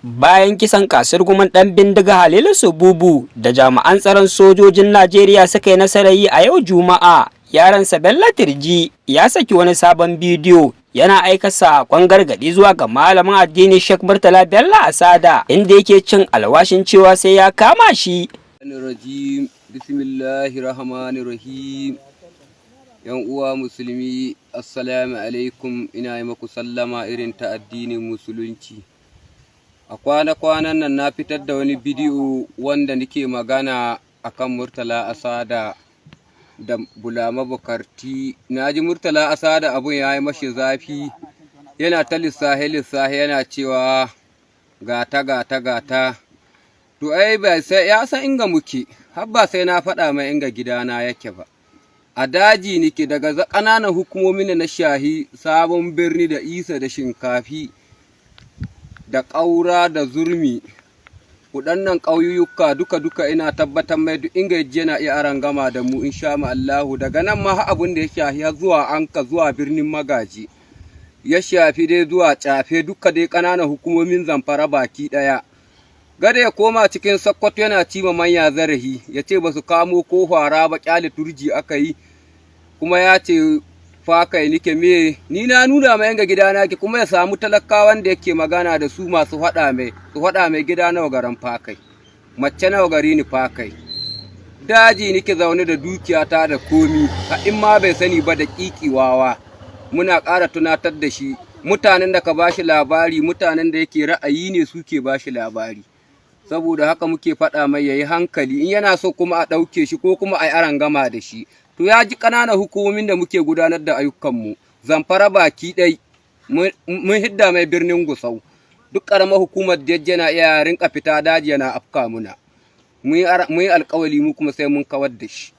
bayan kisan kasurgumin ɗan bindiga Halilu Sububu da jami'an tsaron sojojin Najeriya suka yi nasarar yi a yau Juma'a. Yaransa Bello Turji ya saki wani sabon bidiyo yana aika saƙon gargaɗi zuwa ga malamin addini Sheikh Murtala Bello Asada, inda yake cin alwashin cewa sai ya kama shi. Bismillahirrahmanirrahim. Yan uwa musulmi, assalamu alaikum, ina yi maku sallama irin ta addinin musulunci. A kwana-kwanan nan na fitar da wani bidiyo wanda nake magana akan Murtala Asada da Bulama Bukarti. Na ji Murtala Asada abun ya yi mashi zafi, yana ta lissahe yana cewa gata. To ai ba sai ya san inga muke, har ba sai na faɗa mai inga gidana yake ba. A daji nake daga ƙananan hukumomin na shahi Sabon Birni da Isa da Shinkafi da ƙaura da zurmi, waɗannan ƙauyuka duka ina tabbatar mai duk inga yaje yana iya arangama da mu insha Allahu. Daga nan ma abin da ya shafi zuwa Anka zuwa birnin Magaji, ya shafi dai zuwa Cafe, duka dai ƙananan hukumomin Zamfara baki ɗaya. Gada ya koma cikin Sokoto yana cima manya zarafi, ya ce ba su kamo ko fara ba, ƙyale Turji aka yi, kuma ya ce fakai nike me, ni na nuna mai ga gidana ke, kuma ya samu talakawan da yake magana da su masu faɗa mai gida nawa garin fakai, mace nawa gari ni fakai. Daji nike zaune da dukiyata da komi, a in ma bai sani ba da ƙiƙiwawa. Muna ƙara tunatar da shi, mutanen da ka bashi labari, mutanen da yake ra'ayi ne suke bashi labari. Saboda haka muke faɗa mai yayi hankali, in yana so kuma a ɗauke shi ko kuma a yi arangama da shi. To ya ji ƙananan hukumomin da muke gudanar da ayyukanmu, Zamfara baki ɗai, mun hidda mai birnin Gusau, duk ƙaramar hukumar da yana iya rinka fita daji yana afka muna. Mun yi alƙawali mu kuma sai mun kawar da shi.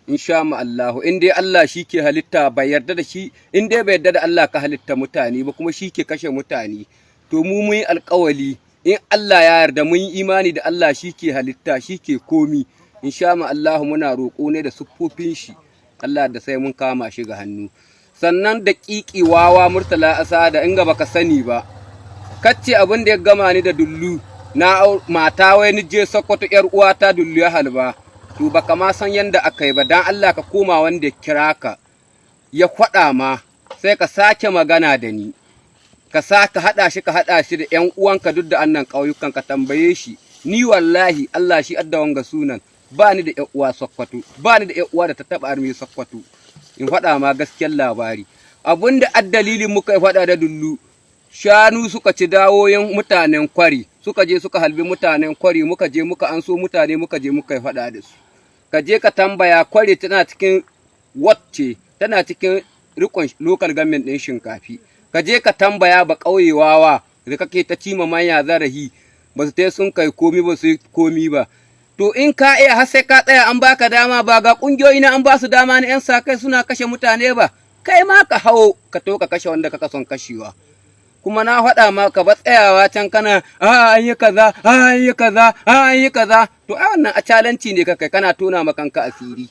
Insha Allahu, in dai Allah shi ke halitta bai yarda da shi, in dai bai yarda da Allah ka halitta mutane ba kuma shi ke kashe mutane, to mun yi alƙawali. In Allah ya yarda mun yi imani da Allah shi ke halitta, shi ke komi, insha Allah muna roƙo ne da siffofin shi, Allah da sai mun kama shi ga hannu. Sannan da wawa Murtala Asada, in ga baka sani ba, kacce abin da ya gama ni da Dullu, na mata wai ni je Sokoto ƴar uwata Dullu ya halba, to baka ma san yanda aka yi ba, dan Allah ka koma wanda ya kira ka, ya kwaɗa ma, sai ka sake magana da ni. Ka haɗa shi da ‘yan uwanka duk da annan ƙauyukan, ka tambaye shi, ni wallahi Allah shi adda wanga sunan, ba ni da ‘yan uwa Sokoto, ba ni da ‘yan uwa da ta taɓa armi Sokoto, in faɗa ma gaskiyar labari. Abin da addalilin muka yi faɗa da Dullu, shanu suka ci dawoyin mutanen Kwari, suka je suka halbi mutanen Kwari, muka je muka anso mutane, muka je muka yi faɗa da su. Ka je ka tambaya, Kwari tana cikin wacce, tana cikin rikon local government ɗin Shinkafi. Ka je ka tambaya ba ƙauyewawa da kake ta cima manya zarahi, ba su tai sun kai komi ba su yi komi ba. To in ka iya har sai ka tsaya an baka dama, ba ga ƙungiyoyi na an ba su dama na 'yan sa kai suna kashe mutane ba, kai ma ka hawo ka to ka kashe wanda kaka son kashewa. Kuma na faɗa ma ka ba tsayawa can kana an yi kaza, an yi kaza, to ai wannan a calanci ne kai kana tona ma kanka asiri.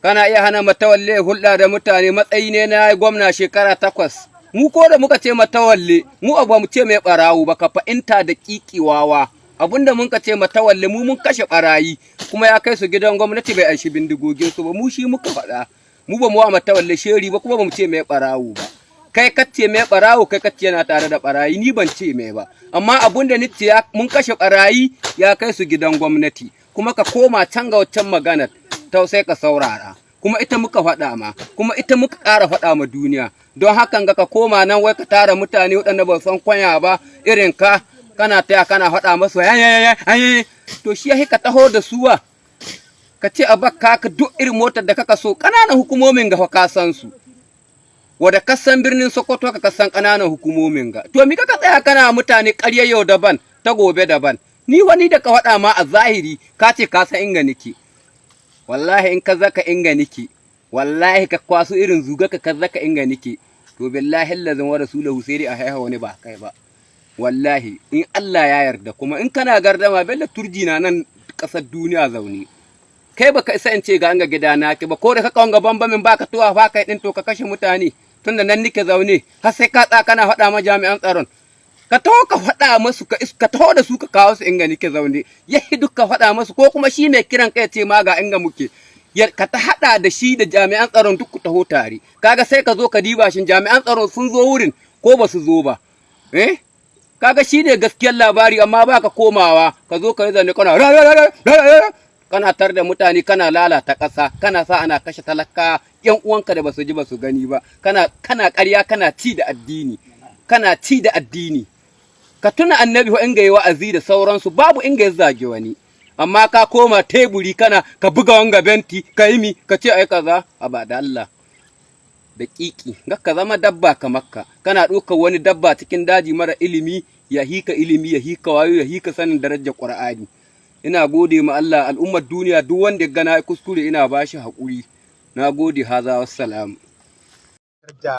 Kana iya hana Matawalle hulɗa da mutane, matsayi ne na gwamna shekara 8. Mu ko da muka ce Matawalle, mu ba mu ce mai ɓarawo ba, ka fa'inta da ƙiƙiwawa. Abinda mun ka ce Matawalle, mu mun kashe ɓarayi, kuma ya kai su gidan gwamnati bai anshi bindigogin su ba, mu shi muka faɗa. Mu ba mu wa Matawalle sheri ba, kuma ba mu ce mai ɓarawo ba. Kai kace mai ɓarawo, kai kace yana tare da ɓarayi, ni ban ce mai ba. Amma abinda ni ce mun kashe ɓarayi ya kai su gidan gwamnati, kuma ka koma can ga waccan maganar, ta sai ka saurara. Kuma ita muka faɗa ma, kuma ita muka ƙara faɗa ma duniya. Don hakan ga ka koma nan wai ka tara mutane waɗanda ba san kwanya ba irin ka, kana taya kana faɗa masu to shi ya ka taho da suwa, ka ce a bakka ka duk irin motar da kaka so. Ƙananan hukumomin ga ka san su, wadda kasan birnin Sokoto ka kasan ƙananan hukumomin ga. To mi kaka tsaya kana mutane ƙarya yau daban, ta gobe daban. Ni wani da ka faɗa ma a zahiri ka ce ka san inga nake. Wallahi in ka zaka inga nike, wallahi ka kwaso irin zuga ka zaka inga nike, to billahi lazim wa rasulahu sai dai a haiha wani ba kai ba. Wallahi in Allah ya yarda, kuma in kana gardama Bello Turji na nan ƙasar duniya zaune. Kai baka isa in ce ga anga gida na ke ba, ko da kaka wanga bambamin baka tuwa fa kai din to ka kashe mutane, tunda nan nike zaune, har sai ka tsaka kana faɗa ma jami'an tsaron. ka taho ka faɗa masu ka taho da su ka kawo su inga nike zaune yahi duk ka faɗa masu ko kuma shi mai kiran kai ce ma ga inga muke ka ta haɗa da shi da jami'an tsaron duk ku taho tare kaga sai ka zo ka diba shin jami'an tsaron sun zo wurin ko ba su zo ba kaga shi ne gaskiyar labari amma ba ka komawa ka zo ka yi zane kana tar da mutane kana lalata ƙasa kana sa ana kashe talaka yan uwanka da basu ji basu gani ba kana ƙarya kana ci da addini ka tuna annabi wa inga yi wa'azi da sauransu babu inga ya zage wani amma ka koma teburi kana ka buga wanga benti ka yi mi ka ce ai kaza a ba da Allah da kiki ga ka zama dabba kamar ka kana ɗaukar wani dabba cikin daji mara ilimi ya hika wayo ya hika sanin darajar Qur'ani ina gode ma Allah al'ummar duniya duk wanda ya gana kuskure ina bashi haƙuri na gode haza wassalam da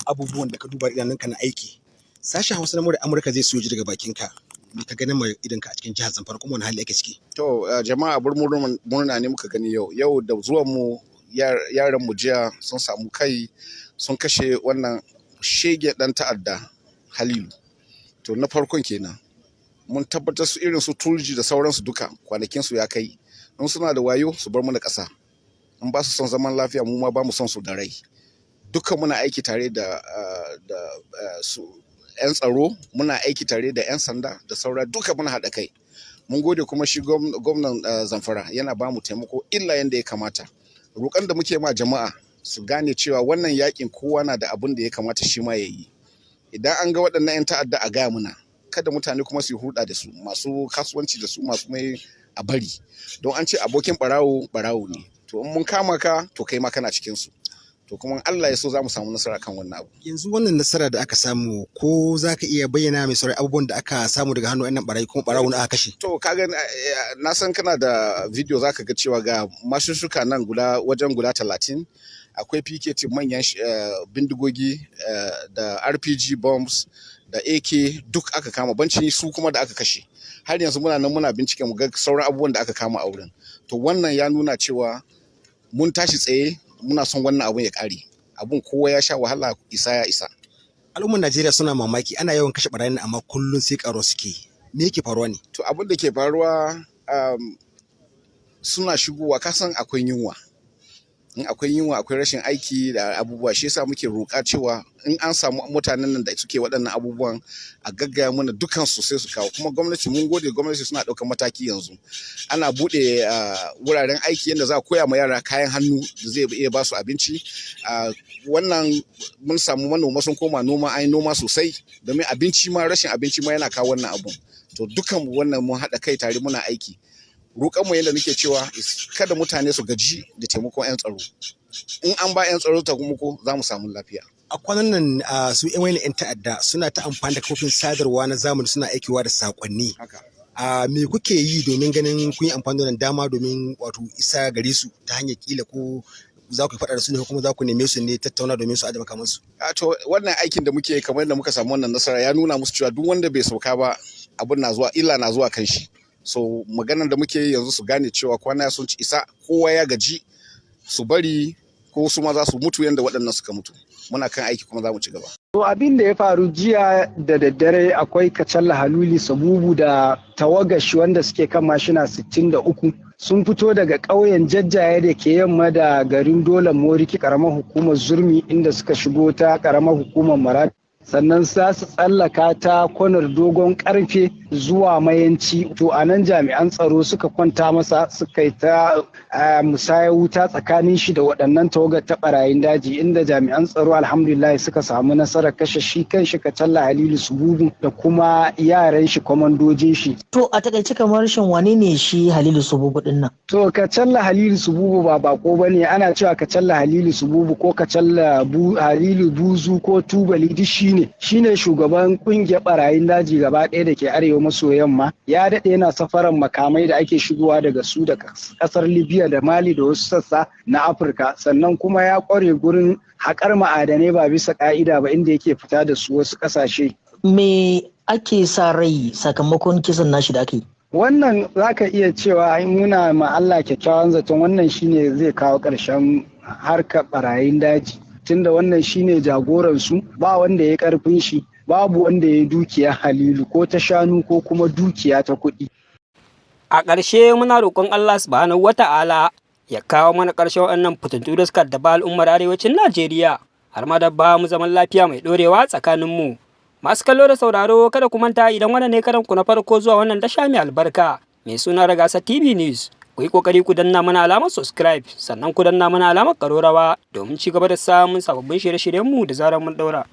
abubuwan da ka duba idanunka na aiki sashen Hausa na murar Amurka zai soji daga bakinka me ka ganin mai idanka a cikin jihar Zamfara kuma wani hali ake ciki to jama'a murna ne muka gani yau da zuwan mu yaran mu jiya sun samu kai sun kashe wannan shege dan ta'adda Halilu to na farkon kenan mun tabbatar su irin su Turji da sauransu duka kwanakin su ya kai in suna da wayo su bar mana ƙasa in ba su son zaman lafiya mu ma ba mu son su da rai duka muna aiki tare da su 'yan tsaro muna aiki tare da 'yan sanda da saura duka muna haɗa kai mun gode kuma shi gwamnan Zamfara yana ba mu taimako illa yanda ya kamata roƙon da muke ma jama'a su gane cewa wannan yakin kowa na da abin da ya kamata shi ma ya yi idan an ga waɗannan 'yan ta'adda a gaya muna kada mutane kuma su yi hulɗa da su masu kasuwanci da su masu mai a bari don an ce abokin ɓarawo ne to in mun kama ka to kai ma kana cikin su to kuma Allah ya so za mu samu nasara kan wannan abu yanzu wannan nasara da aka samu ko za ka iya bayyana mai sauri abubuwan da aka samu daga hannun wannan barayi kuma ɓarawo na aka kashe to kaga na san kana da video zaka ga cewa ga mashushuka nan guda 30 akwai PKT manyan bindigogi da RPG bombs da AK duk aka kama bancin su kuma da aka kashe har yanzu muna nan muna bincike mu ga sauran abubuwan da aka kama a wurin to wannan ya nuna cewa mun tashi tsaye muna son wannan abun ya kare abun kowa ya sha wahala ya isa al'ummar Najeriya suna mamaki ana yawan kashe barayin amma kullun sai karo suke me yake faruwa ne to abin da ke faruwa suna shigowa kasan akwai yunwa in akwai yunwa akwai rashin aiki da abubuwa shi yasa muke roƙa cewa in an samu mutanen nan da suke waɗannan abubuwan a gaggaya mana dukan su sai su kawo kuma gwamnati mun gode gwamnati suna ɗaukar mataki yanzu ana buɗe wuraren aiki yadda za a koya ma yara kayan hannu da zai iya ba su abinci wannan mun samu manoma sun koma noma an yi noma sosai domin abinci ma rashin abinci ma yana kawo wannan abun to dukan wannan mun haɗa kai tare muna aiki roƙonmu yadda nake cewa kada mutane su gaji da taimakon 'yan tsaro in an ba 'yan tsaro taimako za mu samu lafiya a kwanan nan su 'yan ta'adda suna ta amfani da kafofin sadarwa na zamani suna aikiwa da sakonni me kuke yi domin ganin kun yi amfani da wannan dama domin wato isa gare su ta hanyar kila ko za ku faɗa da su ne kuma za ku neme su ne tattauna domin su adama kamar su to wannan aikin da muke kamar yadda muka samu wannan nasara ya nuna musu cewa duk wanda bai sauka ba abin na zuwa illa na zuwa kan shi so maganar da muke yanzu su gane cewa kwana sun ci isa kowa ya gaji su bari ko su ma za su mutu yadda waɗannan suka mutu muna kan aiki kuma za mu ci gaba. To abin da ya faru jiya da daddare akwai Kacalla Haluli Sabubu da tawagashi wanda suke kan mashina 63 sun fito daga ƙauyen Jajjaye da ke yamma da garin Dole Moriki ƙaramar hukumar Zurmi inda suka shigo ta ƙaramar hukumar Marat. Sannan za su tsallaka ta kwanar dogon karfe zuwa mayanci to a nan jami'an tsaro suka kwanta masa suka yi ta musayar wuta tsakanin shi da waɗannan tawagar ta barayin daji inda jami'an tsaro alhamdulillah suka samu nasarar kashe shi kan shi Kacalla Halilu Sububu da kuma yaran shi kwamandojin shi. To a takaice kamar shin wane ne shi Halilu Sububu din nan? To Kacalla Halilu Sububu ba bako bane ana cewa Kacalla Halilu Sububu ko Kacalla Halilu Buzu ko Tubali duk shine shugaban kungiyar barayin daji gaba ɗaya da ke arewa maso yamma ya daɗe yana safaran makamai da ake shigowa daga su da ƙasar Libya da Mali da wasu sassa na Afirka sannan kuma ya ƙware gurin haƙar ma'adanai ba bisa ƙa'ida ba inda yake fita da su wasu ƙasashe. Me ake sa rai sakamakon kisan nashi da ake? Wannan za ka iya cewa muna ma Allah kyakkyawan zaton wannan shine zai kawo ƙarshen harkar barayin daji. Tunda wannan shine jagoransu ba wanda ya karfin shi babu wanda ya dukiya Halilu ko ta shanu ko kuma dukiya ta kuɗi. A ƙarshe muna roƙon Allah subhanahu wata'ala ya kawo mana ƙarshen wannan fitintu da suka addaba al'ummar arewacin Najeriya har ma da ba mu zaman lafiya mai ɗorewa tsakanin mu. Masu kallo da sauraro kada ku manta idan wannan ne karan ku na farko zuwa wannan tasha mai albarka mai suna Ragasa TV News. Ku yi ƙoƙari ku danna mana alamar subscribe sannan ku danna mana alamar ƙararrawa domin ci gaba da samun sababbin shirye-shiryenmu da zarar mun ɗaura.